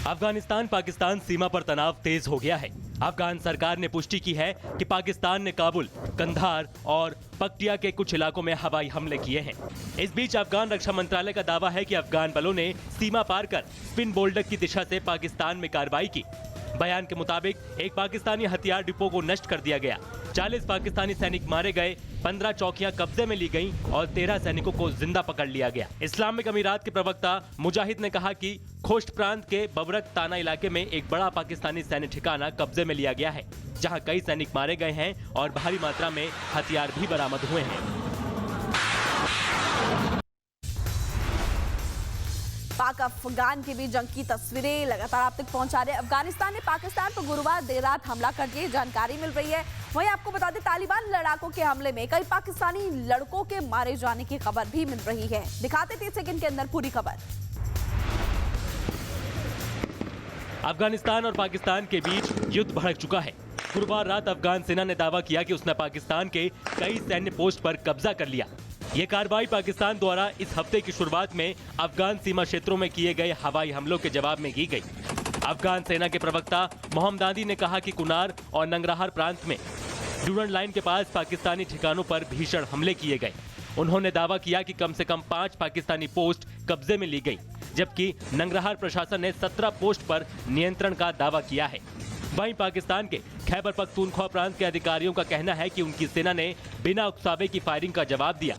अफगानिस्तान पाकिस्तान सीमा पर तनाव तेज हो गया है। अफगान सरकार ने पुष्टि की है कि पाकिस्तान ने काबुल, कंधार और पक्तिया के कुछ इलाकों में हवाई हमले किए हैं। इस बीच अफगान रक्षा मंत्रालय का दावा है कि अफगान बलों ने सीमा पार कर स्पिन बोल्डर की दिशा से पाकिस्तान में कार्रवाई की। बयान के मुताबिक एक पाकिस्तानी हथियार डिपो को नष्ट कर दिया गया, 40 पाकिस्तानी सैनिक मारे गए, 15 चौकियां कब्जे में ली गईं और 13 सैनिकों को जिंदा पकड़ लिया गया। इस्लामिक अमीरात के प्रवक्ता मुजाहिद ने कहा कि खोस्ट प्रांत के बबरक ताना इलाके में एक बड़ा पाकिस्तानी सैन्य ठिकाना कब्जे में लिया गया है, जहां कई सैनिक मारे गए हैं और भारी मात्रा में हथियार भी बरामद हुए हैं। पाक अफगान के बीच जंग की तस्वीरें लगातार आप तक पहुंचा रहे हैं। अफगानिस्तान ने पाकिस्तान पर गुरुवार देर रात हमला कर दिया, जानकारी मिल रही है। वहीं आपको बता दें, तालिबान लड़ाकों के हमले में कई पाकिस्तानी लड़कों के मारे जाने की खबर भी मिल रही है। दिखाते 30 सेकंड के अंदर पूरी खबर। अफगानिस्तान और पाकिस्तान के बीच युद्ध भड़क चुका है। गुरुवार रात अफगान सेना ने दावा किया कि उसने पाकिस्तान के कई सैन्य पोस्ट पर कब्जा कर लिया। ये कार्रवाई पाकिस्तान द्वारा इस हफ्ते की शुरुआत में अफगान सीमा क्षेत्रों में किए गए हवाई हमलों के जवाब में की गई। अफगान सेना के प्रवक्ता मोहम्मदादी ने कहा कि कुनार और नंगरहार प्रांत में ड्यूरन लाइन के पास पाकिस्तानी ठिकानों पर भीषण हमले किए गए। उन्होंने दावा किया कि कम से कम 5 पाकिस्तानी पोस्ट कब्जे में ली गई, जबकि नंगरहार प्रशासन ने 17 पोस्ट पर नियंत्रण का दावा किया है। वहीं पाकिस्तान के खैबर पख्तूनख्वा प्रांत के अधिकारियों का कहना है कि उनकी सेना ने बिना उकसावे की फायरिंग का जवाब दिया।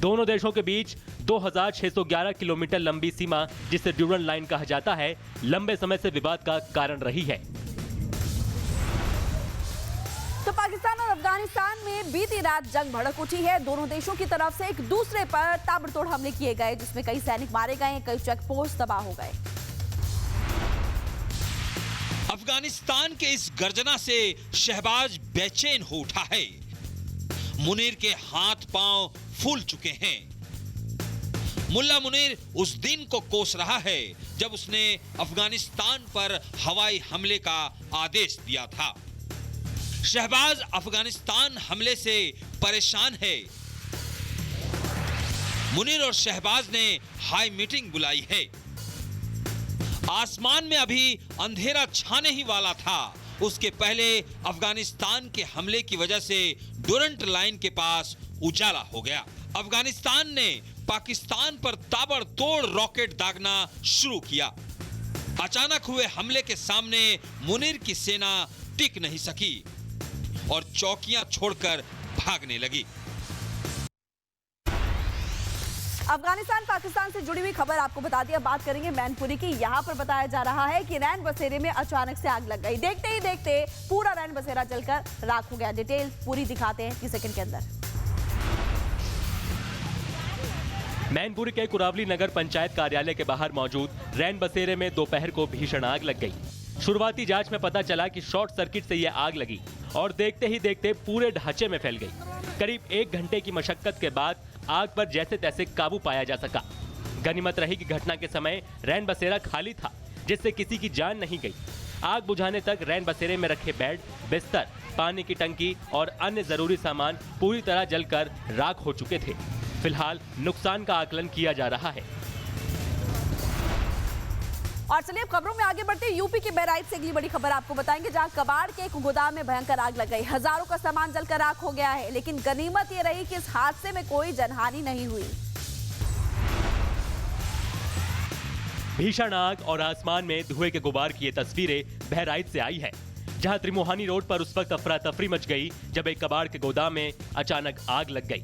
दोनों देशों के बीच 2611 किलोमीटर लंबी सीमा, जिसे ड्यूरन लाइन कहा जाता है, लंबे समय से विवाद का कारण रही है। तो पाकिस्तान और अफगानिस्तान में बीती रात जंग भड़क उठी है। दोनों देशों की तरफ से एक दूसरे पर ताबड़तोड़ हमले किए गए, जिसमें कई सैनिक मारे गए, कई चेक पोस्ट तबाह हो गए। अफगानिस्तान के इस गर्जना से शहबाज बेचैन हो उठा है। मुनीर के हाथ पांव फूल चुके हैं। मुल्ला मुनीर उस दिन को कोस रहा है जब उसने अफगानिस्तान पर हवाई हमले का आदेश दिया था। शहबाज अफगानिस्तान हमले से परेशान है। मुनीर और शहबाज ने हाई मीटिंग बुलाई है। आसमान में अभी अंधेरा छाने ही वाला था, उसके पहले अफगानिस्तान के हमले की वजह से ड्यूरन लाइन के पास उजाला हो गया। अफगानिस्तान ने पाकिस्तान पर ताबड़तोड़ रॉकेट दागना शुरू किया। अचानक हुए हमले के सामने मुनीर की सेना टिक नहीं सकी और चौकियां छोड़कर भागने लगी। अफगानिस्तान पाकिस्तान से जुड़ी हुई खबर आपको बता दिया। बात करेंगे मैनपुरी की। यहाँ पर बताया जा रहा है कि रैन बसेरे में अचानक से आग लग गई। देखते ही देखते पूरा रैन बसेरा जलकर राख हो गया। डिटेल पूरी दिखाते हैं 30 सेकंड के अंदर। मैनपुरी के कुरावली नगर पंचायत कार्यालय के बाहर मौजूद रैन बसेरे में दोपहर को भीषण आग लग गई। शुरुआती जांच में पता चला कि शॉर्ट सर्किट से यह आग लगी और देखते ही देखते पूरे ढांचे में फैल गई। करीब 1 घंटे की मशक्कत के बाद आग पर जैसे तैसे काबू पाया जा सका। गनीमत रही कि घटना के समय रैन बसेरा खाली था, जिससे किसी की जान नहीं गई। आग बुझाने तक रैन बसेरे में रखे बेड, बिस्तर, पानी की टंकी और अन्य जरूरी सामान पूरी तरह जलकर राख हो चुके थे। फिलहाल नुकसान का आकलन किया जा रहा है। और चलिए अब खबरों में आगे बढ़ते हैं। यूपी के बहराइच से अगली बड़ी खबर आपको बताएंगे, जहां कबाड़ के एक गोदाम में भयंकर आग लग गई। हजारों का सामान जलकर राख हो गया है, लेकिन गनीमत ये रही कि इस हादसे में कोई जनहानि नहीं हुई। भीषण आग और आसमान में धुएं के गुबार की ये तस्वीरें बहराइच से आई है, जहां त्रिमोहानी रोड पर उस वक्त अफरा तफरी मच गई जब एक कबाड़ के गोदाम में अचानक आग लग गई।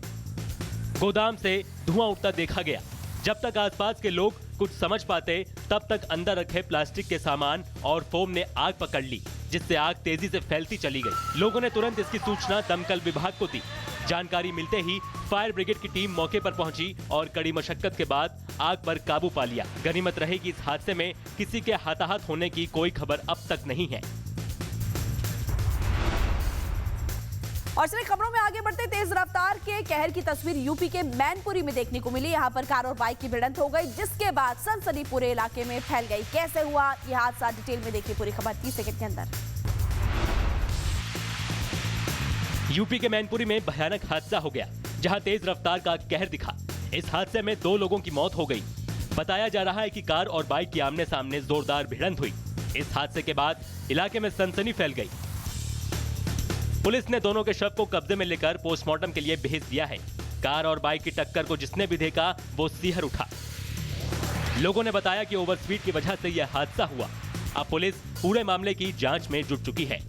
गोदाम से धुआं उठता देखा गया। जब तक आसपास के लोग कुछ समझ पाते, तब तक अंदर रखे प्लास्टिक के सामान और फोम ने आग पकड़ ली, जिससे आग तेजी से फैलती चली गई। लोगों ने तुरंत इसकी सूचना दमकल विभाग को दी। जानकारी मिलते ही फायर ब्रिगेड की टीम मौके पर पहुंची और कड़ी मशक्कत के बाद आग पर काबू पा लिया। गनीमत रही कि इस हादसे में किसी के हताहत होने की कोई खबर अब तक नहीं है। और चलिए खबरों में आगे बढ़ते, तेज रफ्तार के कहर की तस्वीर यूपी के मैनपुरी में देखने को मिली। यहाँ पर कार और बाइक की भिड़ंत हो गई, जिसके बाद सनसनी पूरे इलाके में फैल गई। कैसे हुआ यह हादसा, डिटेल में देखिए पूरी खबर 30 सेकंड के अंदर। यूपी के मैनपुरी में भयानक हादसा हो गया, जहां तेज रफ्तार का कहर दिखा। इस हादसे में 2 लोगों की मौत हो गई। बताया जा रहा है कि कार और बाइक की आमने सामने जोरदार भिड़ंत हुई। इस हादसे के बाद इलाके में सनसनी फैल गई। पुलिस ने दोनों के शव को कब्जे में लेकर पोस्टमार्टम के लिए भेज दिया है। कार और बाइक की टक्कर को जिसने भी देखा वो सिहर उठा। लोगों ने बताया कि ओवरस्पीड की वजह से यह हादसा हुआ। अब पुलिस पूरे मामले की जांच में जुट चुकी है।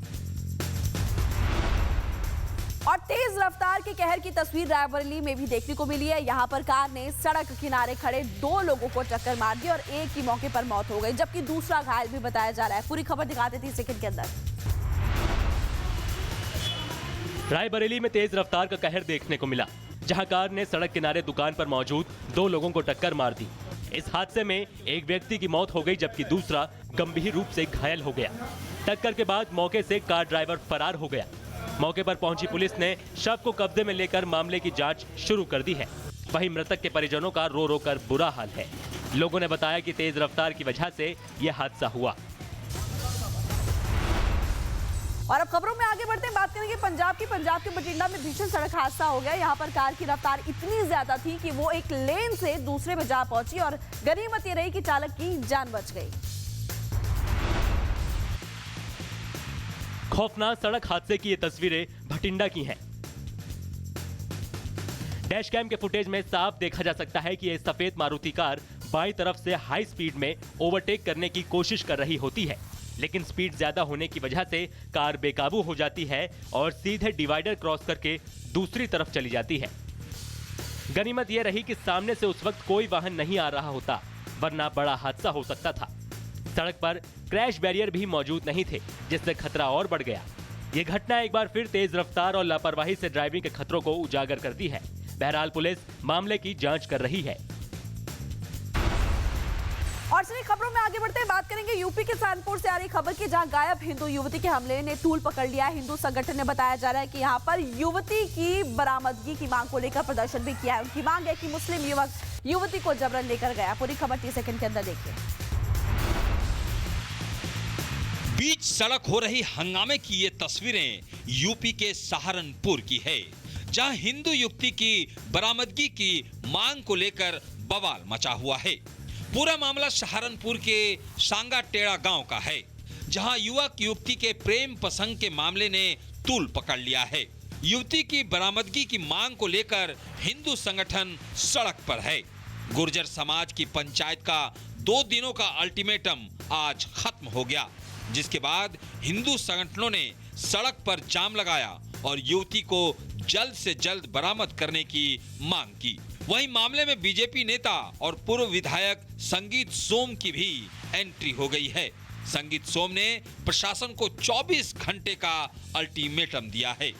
और तेज रफ्तार के कहर की तस्वीर रायबरेली में भी देखने को मिली है। यहाँ पर कार ने सड़क किनारे खड़े 2 लोगों को टक्कर मार दी और एक की मौके पर मौत हो गई, जबकि दूसरा घायल भी बताया जा रहा है। पूरी खबर दिखाते 30 सेकंड के अंदर। रायबरेली में तेज रफ्तार का कहर देखने को मिला, जहां कार ने सड़क किनारे दुकान पर मौजूद 2 लोगों को टक्कर मार दी। इस हादसे में एक व्यक्ति की मौत हो गई, जबकि दूसरा गंभीर रूप से घायल हो गया। टक्कर के बाद मौके से कार ड्राइवर फरार हो गया। मौके पर पहुंची पुलिस ने शव को कब्जे में लेकर मामले की जांच शुरू कर दी है। वहीं मृतक के परिजनों का रो रो कर बुरा हाल है। लोगों ने बताया कि तेज रफ्तार की वजह से यह हादसा हुआ। और अब खबरों में आगे बढ़ते हैं, बात करेंगे पंजाब के बठिंडा में भीषण सड़क हादसा हो गया। यहाँ पर कार की रफ्तार इतनी ज्यादा थी कि वो एक लेन से दूसरे में जा पहुंची और गनीमत ये रही कि चालक की जान बच गई। खौफनाक सड़क हादसे की ये तस्वीरें भटिंडा की हैं। डैश कैम के फुटेज में साफ देखा जा सकता है कि ये सफेद मारुति कार बाईं तरफ से हाई स्पीड में ओवरटेक करने की कोशिश कर रही होती है, लेकिन स्पीड ज्यादा होने की वजह से कार बेकाबू हो जाती है और सीधे डिवाइडर क्रॉस करके दूसरी तरफ चली जाती है। गनीमत यह रही कि सामने से उस वक्त कोई वाहन नहीं आ रहा होता, वरना बड़ा हादसा हो सकता था। सड़क पर क्रैश बैरियर भी मौजूद नहीं थे, जिससे खतरा और बढ़ गया। ये घटना एक बार फिर तेज रफ्तार और लापरवाही से ड्राइविंग के खतरों को उजागर करती है। बहरहाल पुलिस मामले की जांच कर रही है। और चलिए खबरों में आगे बढ़ते हैं, बात करेंगे यूपी के सहारनपुर से आ रही खबर की, जहां गायब हिंदू युवती के हमले ने तूल पकड़ लिया। हिंदू संगठन ने बताया जा रहा है कि यहां पर युवती की बरामदगी की मांग को लेकर प्रदर्शन भी किया है। उनकी मांग है कि मुस्लिम युवक युवती को जबरन लेकर गया। पूरी खबर 30 सेकंड के अंदर देखिए। बीच सड़क हो रही हंगामे की ये तस्वीरें यूपी के सहारनपुर की है, जहां हिंदू युवती की बरामदगी की मांग को लेकर बवाल मचा हुआ है। पूरा मामला सहारनपुर के सांगा टेड़ा गांव का है, जहां युवक युवती के प्रेम प्रसंग के मामले ने तूल पकड़ लिया है। युवती की बरामदगी की मांग को लेकर हिंदू संगठन सड़क पर है। गुर्जर समाज की पंचायत का 2 दिनों का अल्टीमेटम आज खत्म हो गया, जिसके बाद हिंदू संगठनों ने सड़क पर जाम लगाया और युवती को जल्द से जल्द बरामद करने की मांग की। वहीं मामले में बीजेपी नेता और पूर्व विधायक संगीत सोम की भी एंट्री हो गई है। संगीत सोम ने प्रशासन को 24 घंटे का अल्टीमेटम दिया है।